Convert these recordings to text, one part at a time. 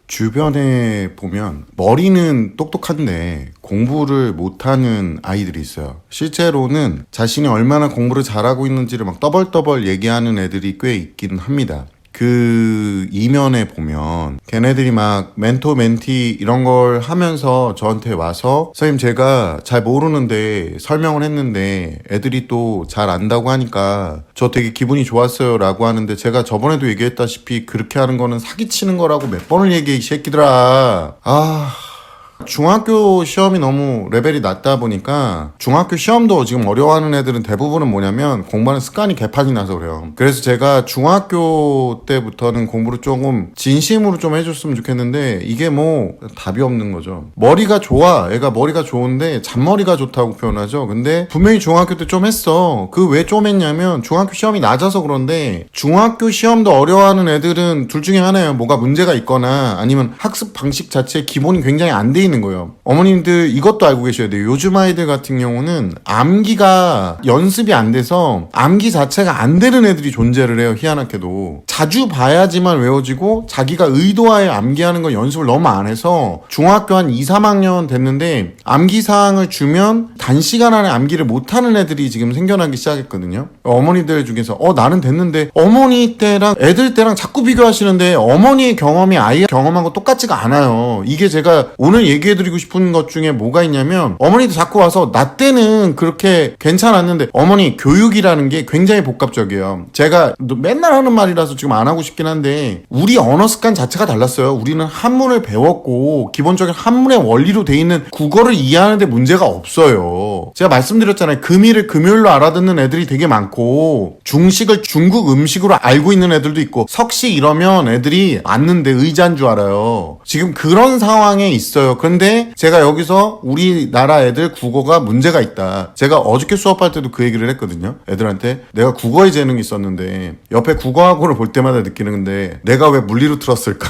주변에 보면 머리는 똑똑한데 공부를 못하는 아이들이 있어요. 실제로는 자신이 얼마나 공부를 잘하고 있는지를 막 떠벌떠벌 얘기하는 애들이 꽤 있긴 합니다. 그 이면에 보면 걔네들이 막 멘토 멘티 이런 걸 하면서 저한테 와서 선생님 제가 잘 모르는데 설명을 했는데 애들이 또 잘 안다고 하니까 저 되게 기분이 좋았어요 라고 하는데, 제가 저번에도 얘기했다시피 그렇게 하는 거는 사기치는 거라고 몇 번을 얘기해 이 새끼들아. 중학교 시험이 너무 레벨이 낮다 보니까 중학교 시험도 지금 어려워하는 애들은 대부분은 뭐냐면 공부하는 습관이 개판이 나서 그래요. 그래서 제가 중학교 때부터는 공부를 조금 진심으로 좀 해줬으면 좋겠는데 이게 뭐 답이 없는 거죠. 머리가 좋아, 애가 머리가 좋은데 잔머리가 좋다고 표현하죠. 근데 분명히 중학교 때 좀 했어. 그 왜 좀 했냐면 중학교 시험이 낮아서 그런데, 중학교 시험도 어려워하는 애들은 둘 중에 하나예요. 뭐가 문제가 있거나 아니면 학습 방식 자체의 기본이 굉장히 안 돼 있는 거예요. 어머님들 이것도 알고 계셔야 돼요. 요즘 아이들 같은 경우는 암기가 연습이 안 돼서 암기 자체가 안 되는 애들이 존재를 해요. 희한하게도 자주 봐야지만 외워지고 자기가 의도하에 암기하는 건 연습을 너무 안 해서 중학교 한 2, 3학년 됐는데 암기사항을 주면 단시간 안에 암기를 못하는 애들이 지금 생겨나기 시작했거든요. 어머니들 중에서 나는 됐는데, 어머니 때랑 애들 때랑 자꾸 비교하시는데 어머니의 경험이 아이 경험하고 똑같지가 않아요. 이게 제가 오늘 얘기해드리고 싶은 것 중에 뭐가 있냐면, 어머니도 자꾸 와서 나 때는 그렇게 괜찮았는데, 어머니 교육이라는 게 굉장히 복합적이에요. 제가 맨날 하는 말이라서 지금 안 하고 싶긴 한데 우리 언어 습관 자체가 달랐어요. 우리는 한문을 배웠고 기본적인 한문의 원리로 돼 있는 국어를 이해하는데 문제가 없어요. 제가 말씀드렸잖아요. 금일을 금요일로 알아듣는 애들이 되게 많고 중식을 중국 음식으로 알고 있는 애들도 있고, 석시 이러면 애들이 앉는데 의자인 줄 알아요. 지금 그런 상황에 있어요. 그런데 제가 여기서 우리나라 애들 국어가 문제가 있다. 제가 어저께 수업할 때도 그 얘기를 했거든요. 애들한테 내가 국어에 재능이 있었는데 옆에 국어학원을 볼 때마다 느끼는 건데, 내가 왜 물리로 틀었을까?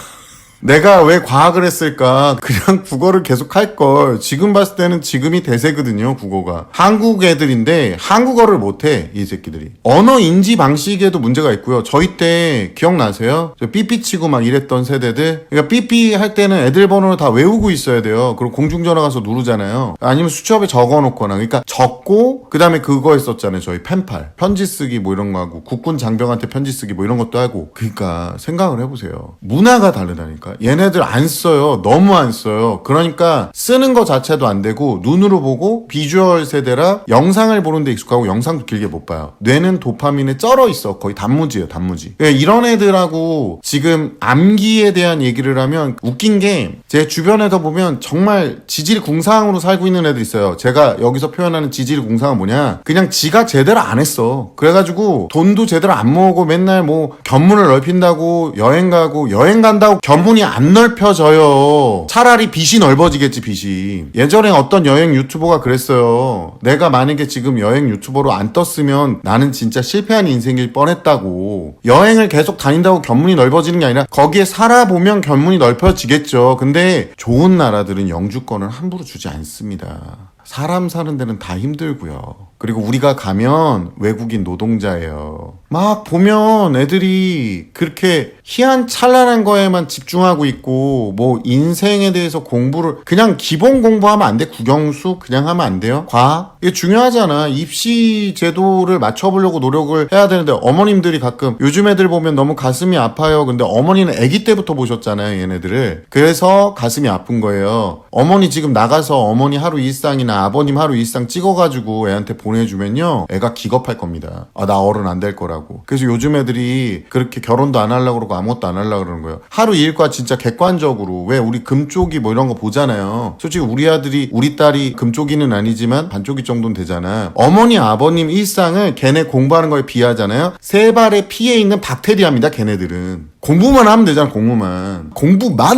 내가 왜 과학을 했을까? 그냥 국어를 계속 할걸. 지금 봤을 때는 지금이 대세거든요, 국어가. 한국 애들인데 한국어를 못해, 이 새끼들이. 언어 인지 방식에도 문제가 있고요. 저희 때 기억나세요? 저 삐삐 치고 막 이랬던 세대들. 그러니까 삐삐 할 때는 애들 번호를 다 외우고 있어야 돼요. 그리고 공중전화 가서 누르잖아요. 아니면 수첩에 적어놓거나. 그러니까 적고 그 다음에 그거 했었잖아요. 저희 펜팔. 편지 쓰기 뭐 이런 거 하고, 국군 장병한테 편지 쓰기 뭐 이런 것도 하고. 그러니까 생각을 해보세요. 문화가 다르다니까. 얘네들 안 써요. 너무 안 써요. 그러니까 쓰는 거 자체도 안 되고, 눈으로 보고 비주얼 세대라 영상을 보는데 익숙하고 영상도 길게 못 봐요. 뇌는 도파민에 쩔어 있어. 거의 단무지예요, 단무지. 이런 애들하고 지금 암기에 대한 얘기를 하면 웃긴 게, 제 주변에서 보면 정말 지질궁상으로 살고 있는 애들 있어요. 제가 여기서 표현하는 지질궁상은 뭐냐, 그냥 지가 제대로 안 했어. 그래가지고 돈도 제대로 안 모으고 맨날 뭐 견문을 넓힌다고 여행 가고, 여행 간다고 견문이 안 넓혀져요. 차라리 빚이 넓어지겠지, 빚이. 예전에 어떤 여행 유튜버가 그랬어요. 내가 만약에 지금 여행 유튜버로 안 떴으면 나는 진짜 실패한 인생일 뻔했다고. 여행을 계속 다닌다고 견문이 넓어지는 게 아니라 거기에 살아보면 견문이 넓혀지겠죠. 근데 좋은 나라들은 영주권을 함부로 주지 않습니다. 사람 사는 데는 다 힘들고요. 그리고 우리가 가면 외국인 노동자예요. 막 보면 애들이 그렇게 희한찬란한 거에만 집중하고 있고, 뭐 인생에 대해서 공부를 그냥 기본 공부하면 안 돼? 국영수 그냥 하면 안 돼요? 과학? 이게 중요하잖아. 입시 제도를 맞춰보려고 노력을 해야 되는데, 어머님들이 가끔 요즘 애들 보면 너무 가슴이 아파요. 근데 어머니는 아기 때부터 보셨잖아요, 얘네들을. 그래서 가슴이 아픈 거예요. 어머니 지금 나가서 어머니 하루 일상이나 아버님 하루 일상 찍어가지고 애한테 보내주면요, 애가 기겁할 겁니다. 나 어른 안 될 거라고. 그래서 요즘 애들이 그렇게 결혼도 안 하려고 그러고 아무것도 안 하려고 그러는 거예요. 하루 일과 진짜 객관적으로, 왜 우리 금쪽이 뭐 이런 거 보잖아요. 솔직히 우리 아들이, 우리 딸이 금쪽이는 아니지만 반쪽이 정도는 되잖아. 어머니 아버님 일상을 걔네 공부하는 거에 비하잖아요. 세 발의 피에 있는 박테리아입니다, 걔네들은. 공부만 하면 되잖아, 공부만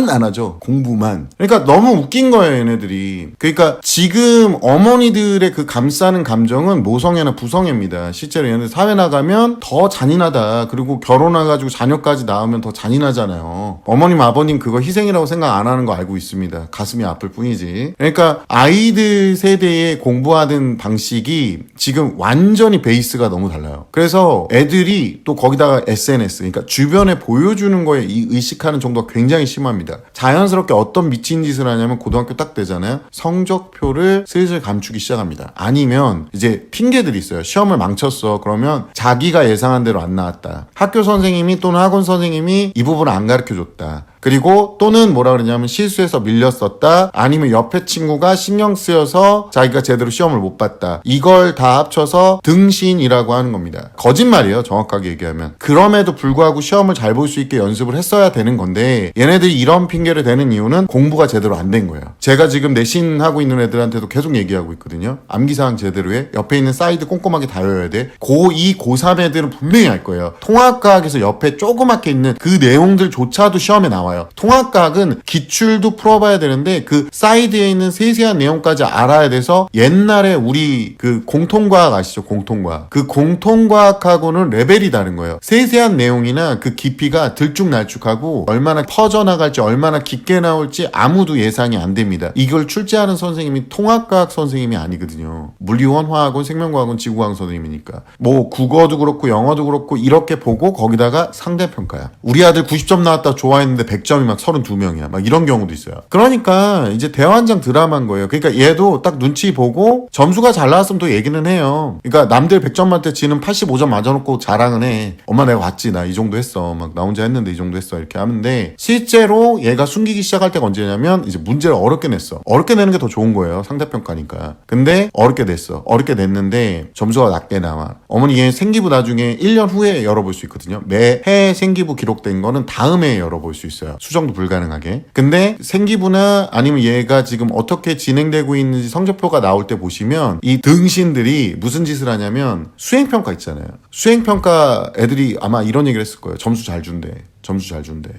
안 하죠. 공부만. 그러니까 너무 웃긴 거예요, 얘네들이. 그러니까 지금 어머니들의 그 감싸는 감정은 모성애나 부성애입니다. 실제로 얘네들 사회 나가면 더 잔인하다. 그리고 결혼해가지고 자녀까지 낳으면 더 잔인하잖아요. 어머님 아버님 그거 희생이라고 생각 안 하는 거 알고 있습니다. 가슴이 아플 뿐이지. 그러니까 아이들 세대의 공부하는 방식이 지금 완전히 베이스가 너무 달라요. 그래서 애들이 또 거기다가 SNS, 그러니까 주변에 보여주는 거에 이 의식하는 정도가 굉장히 심합니다. 자연스럽게 어떤 미친 짓을 하냐면 고등학교 딱 되잖아요. 성적표를 슬슬 감추기 시작합니다. 아니면 이제 핑계들이 있어요. 시험을 망쳤어. 그러면 자기가 예상한 대로 안 나왔다. 학교 선생님이 또는 학원 선생님이 이 부분을 안 가르쳐줬다. 그리고 또는 뭐라 그러냐면 실수해서 밀렸었다. 아니면 옆에 친구가 신경 쓰여서 자기가 제대로 시험을 못 봤다. 이걸 다 합쳐서 등신이라고 하는 겁니다. 거짓말이에요. 정확하게 얘기하면. 그럼에도 불구하고 시험을 잘 볼 수 있게 연습을 했어야 되는 건데 얘네들이 이런 핑계를 대는 이유는 공부가 제대로 안 된 거예요. 제가 지금 내신하고 있는 애들한테도 계속 얘기하고 있거든요. 암기사항 제대로 해. 옆에 있는 사이드 꼼꼼하게 다 외워야 돼. 고2, 고3 애들은 분명히 알 거예요. 통합과학에서 옆에 조그맣게 있는 그 내용들조차도 시험에 나와요. 통합과학은 기출도 풀어봐야 되는데 그 사이드에 있는 세세한 내용까지 알아야 돼서 옛날에 우리 그 공통과학 아시죠? 공통과학. 그 공통과학하고는 레벨이 다른 거예요. 세세한 내용이나 그 깊이가 들쭉날쭉하고 얼마나 퍼져나갈지 얼마나 깊게 나올지 아무도 예상이 안 됩니다. 이걸 출제하는 선생님이 통합과학 선생님이 아니거든요. 물리원, 화학원, 생명과학원, 지구과학 선생님이니까. 뭐 국어도 그렇고 영어도 그렇고 이렇게 보고 거기다가 상대평가야. 우리 아들 90점 나왔다 좋아했는데 100점이 막 32명이야. 막 이런 경우도 있어요. 그러니까 이제 대환장 드라마인 거예요. 그러니까 얘도 딱 눈치 보고 점수가 잘 나왔으면 또 얘기는 해요. 그러니까 남들 100점 만때 지는 85점 맞아놓고 자랑은 해. 엄마 내가 왔지. 나 이 정도 했어. 막 나 혼자 했는데 이 정도 했어. 이렇게 하는데 실제로 얘가 숨기기 시작할 때가 언제냐면 이제 문제를 어렵게 냈어. 어렵게 내는 게 더 좋은 거예요. 상대평가니까. 근데 어렵게 냈어. 어렵게 냈는데 점수가 낮게 나와. 어머니 얘 생기부 나중에 1년 후에 열어볼 수 있거든요. 매해 생기부 기록된 거는 다음 해에 열어볼 수 있어요. 수정도 불가능하게. 근데 생기부나 아니면 얘가 지금 어떻게 진행되고 있는지 성적표가 나올 때 보시면 이 등신들이 무슨 짓을 하냐면 수행평가 있잖아요. 수행평가 애들이 아마 이런 얘기를 했을 거예요. 점수 잘 준대. 점수 잘 준대.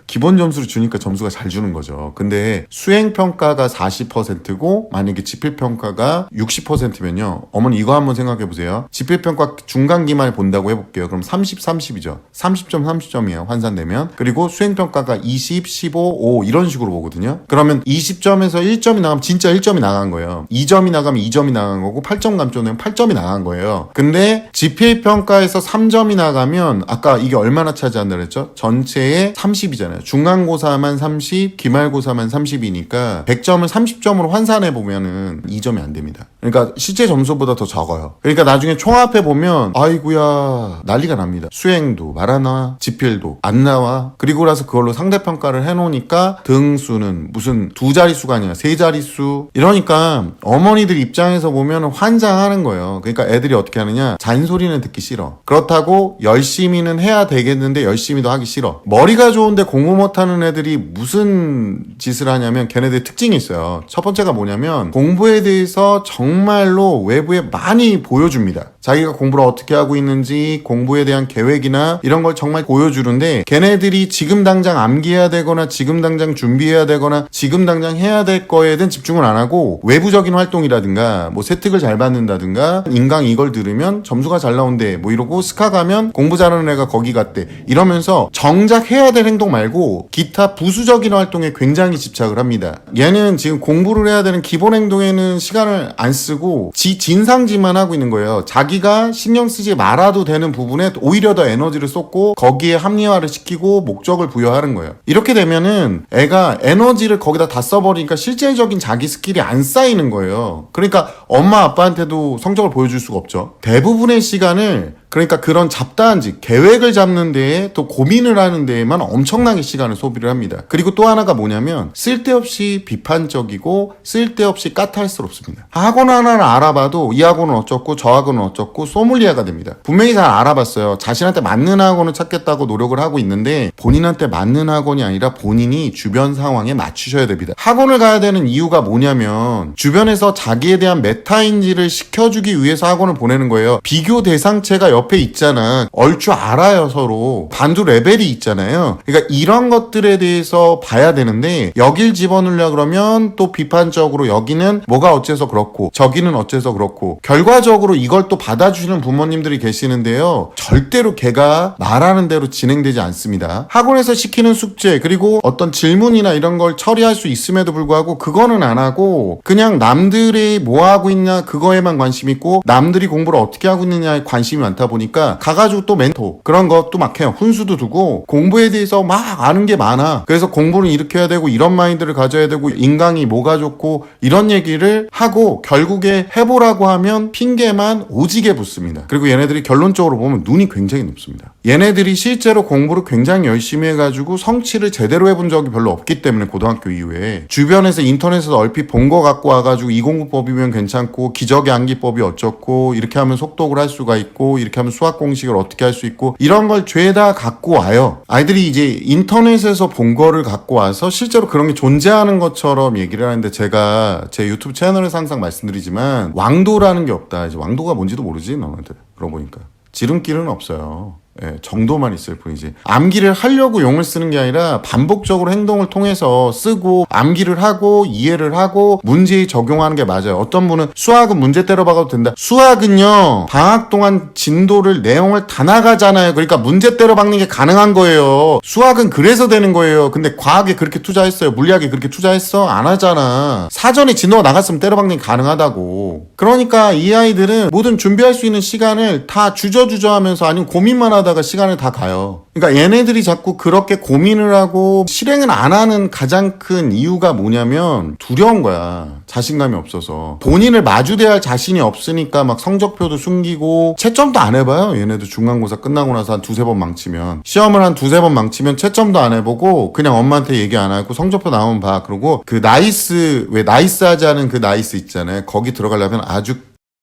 기본 점수를 주니까 점수가 잘 주는 거죠. 근데 수행평가가 40%고 만약에 지필평가가 60%면요. 어머니 이거 한번 생각해 보세요. 지필평가 중간기만에 본다고 해볼게요. 그럼 30, 30이죠. 30점, 30점이에요. 환산되면. 그리고 수행평가가 20, 15, 5 이런 식으로 보거든요. 그러면 20점에서 1점이 나가면 진짜 1점이 나간 거예요. 2점이 나가면 2점이 나간 거고 8점 감점되면 8점이 나간 거예요. 근데 지필평가에서 3점이 나가면 아까 이게 얼마나 차지한다 그랬죠? 전체의 30이잖아요. 중간고사만 30, 기말고사만 30이니까 100점을 30점으로 환산해보면은 2점이 안 됩니다. 그러니까 실제 점수보다 더 적어요. 그러니까 나중에 총합해보면 아이고야 난리가 납니다. 수행도 말 안 나와, 지필도 안 나와. 그리고 나서 그걸로 상대평가를 해놓으니까 등수는 무슨 두 자릿수가 아니라 세 자릿수. 이러니까 어머니들 입장에서 보면 환장하는 거예요. 그러니까 애들이 어떻게 하느냐, 잔소리는 듣기 싫어. 그렇다고 열심히는 해야 되겠는데 열심히도 하기 싫어. 머리가 좋은데 공부 못하는 애들이 무슨 짓을 하냐면 걔네들 특징이 있어요. 첫 번째가 뭐냐면 공부에 대해서 정말로 외부에 많이 보여줍니다. 자기가 공부를 어떻게 하고 있는지 공부에 대한 계획이나 이런 걸 정말 보여주는데 걔네들이 지금 당장 암기해야 되거나 지금 당장 준비해야 되거나 지금 당장 해야 될 거에 대한 집중을 안 하고 외부적인 활동이라든가 뭐 세특을 잘 받는다든가 인강 이걸 들으면 점수가 잘 나온대 뭐 이러고 스카 가면 공부 잘하는 애가 거기 갔대 이러면서 정작 해야 될 행동 말고 기타 부수적인 활동에 굉장히 집착을 합니다. 얘는 지금 공부를 해야 되는 기본 행동에는 시간을 안 쓰고 진상짓만 하고 있는 거예요. 자기가 신경 쓰지 말아도 되는 부분에 오히려 더 에너지를 쏟고 거기에 합리화를 시키고 목적을 부여하는 거예요. 이렇게 되면은 애가 에너지를 거기다 다 써버리니까 실질적인 자기 스킬이 안 쌓이는 거예요. 그러니까 엄마 아빠한테도 성적을 보여줄 수가 없죠. 대부분의 시간을 그러니까 그런 잡다한 짓, 계획을 잡는 데에 또 고민을 하는 데에만 엄청나게 시간을 소비를 합니다. 그리고 또 하나가 뭐냐면 쓸데없이 비판적이고 쓸데없이 까탈스럽습니다. 학원 하나를 알아봐도 이 학원은 어쩌고 저 학원은 어쩌고 소믈리에가 됩니다. 분명히 잘 알아봤어요. 자신한테 맞는 학원을 찾겠다고 노력을 하고 있는데 본인한테 맞는 학원이 아니라 본인이 주변 상황에 맞추셔야 됩니다. 학원을 가야 되는 이유가 뭐냐면 주변에서 자기에 대한 메타인지를 시켜주기 위해서 학원을 보내는 거예요. 비교 대상체가 옆에 있잖아. 얼추 알아요 서로. 반주 레벨이 있잖아요. 그러니까 이런 것들에 대해서 봐야 되는데 여길 집어넣으려 그러면 또 비판적으로 여기는 뭐가 어째서 그렇고 저기는 어째서 그렇고 결과적으로 이걸 또 받아주시는 부모님들이 계시는데요. 절대로 걔가 말하는 대로 진행되지 않습니다. 학원에서 시키는 숙제 그리고 어떤 질문이나 이런 걸 처리할 수 있음에도 불구하고 그거는 안 하고 그냥 남들이 뭐 하고 있냐 그거에만 관심 있고 남들이 공부를 어떻게 하고 있느냐에 관심이 많다 보니까 가가지고 또 멘토 그런 것도 막 해요. 훈수도 두고 공부에 대해서 막 아는 게 많아. 그래서 공부는 이렇게 해야 되고 이런 마인드를 가져야 되고 인강이 뭐가 좋고 이런 얘기를 하고 결국에 해보라고 하면 핑계만 오지게 붙습니다. 그리고 얘네들이 결론적으로 보면 눈이 굉장히 높습니다. 얘네들이 실제로 공부를 굉장히 열심히 해가지고 성취를 제대로 해본 적이 별로 없기 때문에 고등학교 이후에 주변에서 인터넷에서 얼핏 본 거 갖고 와가지고 이공부법이면 괜찮고 기적의 암기법이 어쩌고 이렇게 하면 속독을 할 수가 있고 이렇게 하면 수학 공식을 어떻게 할 수 있고 이런 걸 죄다 갖고 와요. 아이들이 이제 인터넷에서 본 거를 갖고 와서 실제로 그런 게 존재하는 것처럼 얘기를 하는데 제가 제 유튜브 채널에서 항상 말씀드리지만 왕도라는 게 없다. 이제 왕도가 뭔지도 모르지 너네들. 그러고 보니까 지름길은 없어요. 예, 정도만 있을 뿐이지. 암기를 하려고 용을 쓰는 게 아니라 반복적으로 행동을 통해서 쓰고 암기를 하고 이해를 하고 문제에 적용하는 게 맞아요. 어떤 분은 수학은 문제 때려 박아도 된다. 수학은요 방학 동안 진도를 내용을 다 나가잖아요. 그러니까 문제 때려 박는 게 가능한 거예요. 수학은 그래서 되는 거예요. 근데 과학에 그렇게 투자했어요? 물리학에 그렇게 투자했어? 안 하잖아. 사전에 진도가 나갔으면 때려 박는 게 가능하다고. 그러니까 이 아이들은 모든 준비할 수 있는 시간을 다 주저주저 하면서 아니면 고민만 하다가 시간을 다 가요. 그러니까 얘네들이 자꾸 그렇게 고민을 하고 실행을 안 하는 가장 큰 이유가 뭐냐면 두려운 거야. 자신감이 없어서. 본인을 마주대할 자신이 없으니까 막 성적표도 숨기고 채점도 안 해봐요. 얘네들 중간고사 끝나고 나서 한 두세 번 망치면. 시험을 한 두세 번 망치면 채점도 안 해보고 그냥 엄마한테 얘기 안 하고 성적표 나오면 봐. 그러고 그 나이스, 왜 나이스 하자는 그 나이스 있잖아요. 거기 들어가려면 아주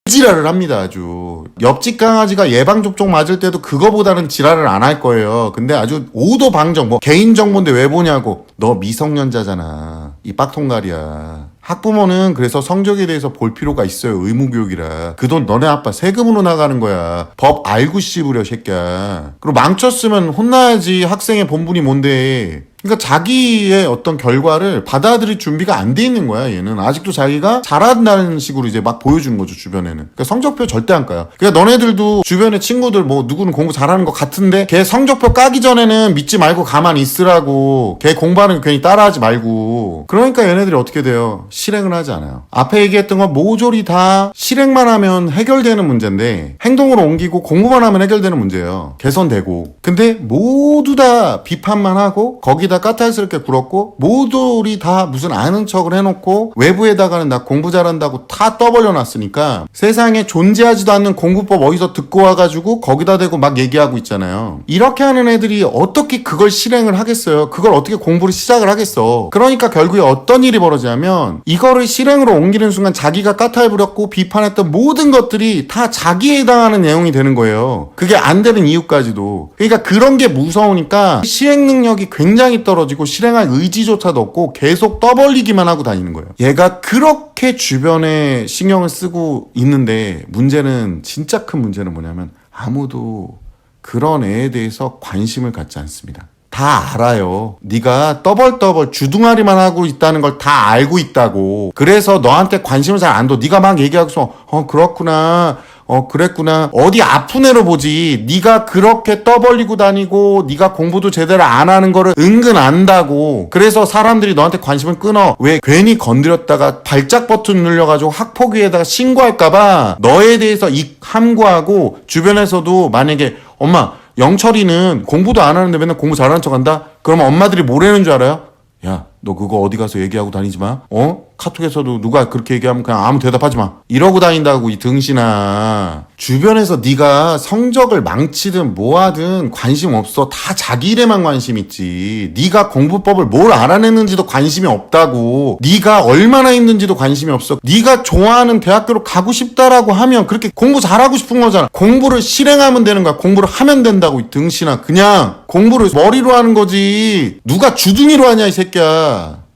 지랄을 합니다. 아주 옆집 강아지가 예방접종 맞을 때도 그거보다는 지랄을 안 할 거예요. 근데 아주 오도방정. 뭐 개인정보인데 왜 보냐고. 너 미성년자잖아. 이 빡통갈이야. 학부모는 그래서 성적에 대해서 볼 필요가 있어요. 의무교육이라. 그 돈 너네 아빠 세금으로 나가는 거야. 법 알고 씹으려 새끼야. 그리고 망쳤으면 혼나야지. 학생의 본분이 뭔데. 그러니까 자기의 어떤 결과를 받아들일 준비가 안 돼 있는 거야. 얘는 아직도 자기가 잘한다는 식으로 이제 막 보여주는 거죠. 주변에는. 그러니까 성적표 절대 안 까요. 그러니까 너네들도 주변에 친구들 뭐 누구는 공부 잘하는 것 같은데 걔 성적표 까기 전에는 믿지 말고 가만히 있으라고. 걔 공부하는 거 괜히 따라하지 말고. 그러니까 얘네들이 어떻게 돼요? 실행을 하지 않아요. 앞에 얘기했던 건 모조리 다 실행만 하면 해결되는 문제인데 행동으로 옮기고 공부만 하면 해결되는 문제예요. 개선되고. 근데 모두 다 비판만 하고 거기 다 까탈스럽게 굴었고 모두리 다 무슨 아는 척을 해놓고 외부에다가는 나 공부 잘한다고 다 떠벌려 놨으니까 세상에 존재하지도 않는 공부법 어디서 듣고 와가지고 거기다 대고 막 얘기하고 있잖아요. 이렇게 하는 애들이 어떻게 그걸 실행을 하겠어요? 그걸 어떻게 공부를 시작을 하겠어? 그러니까 결국에 어떤 일이 벌어지냐면 이거를 실행으로 옮기는 순간 자기가 까탈 부렸고 비판했던 모든 것들이 다 자기에 해당하는 내용이 되는 거예요. 그게 안 되는 이유까지도. 그러니까 그런 게 무서우니까 시행 능력이 굉장히 떨어지고 실행할 의지조차도 없고 계속 떠벌리기만 하고 다니는 거예요. 얘가 그렇게 주변에 신경을 쓰고 있는데 문제는 진짜 큰 문제는 뭐냐면 아무도 그런 애에 대해서 관심을 갖지 않습니다. 다 알아요. 네가 떠벌떠벌 주둥아리만 하고 있다는 걸 다 알고 있다고. 그래서 너한테 관심을 잘 안 둬. 네가 막 얘기하고서 그렇구나. 그랬구나. 어디 아픈 애로 보지. 네가 그렇게 떠벌리고 다니고 네가 공부도 제대로 안 하는 거를 은근 안다고. 그래서 사람들이 너한테 관심을 끊어. 왜? 괜히 건드렸다가 발작 버튼 눌려가지고 학폭위에다가 신고할까봐 너에 대해서 함구하고 주변에서도 만약에 엄마 영철이는 공부도 안 하는데 맨날 공부 잘하는 척한다? 그러면 엄마들이 뭐라는 줄 알아요? 야, 너 그거 어디 가서 얘기하고 다니지 마. 카톡에서도 누가 그렇게 얘기하면 그냥 아무 대답하지 마. 이러고 다닌다고 이 등신아. 주변에서 네가 성적을 망치든 뭐하든 관심 없어. 다 자기 일에만 관심 있지. 네가 공부법을 뭘 알아냈는지도 관심이 없다고. 네가 얼마나 힘든지도 관심이 없어. 네가 좋아하는 대학교로 가고 싶다라고 하면 그렇게 공부 잘하고 싶은 거잖아. 공부를 실행하면 되는 거야. 공부를 하면 된다고 이 등신아. 그냥 공부를 머리로 하는 거지. 누가 주둥이로 하냐 이 새끼야.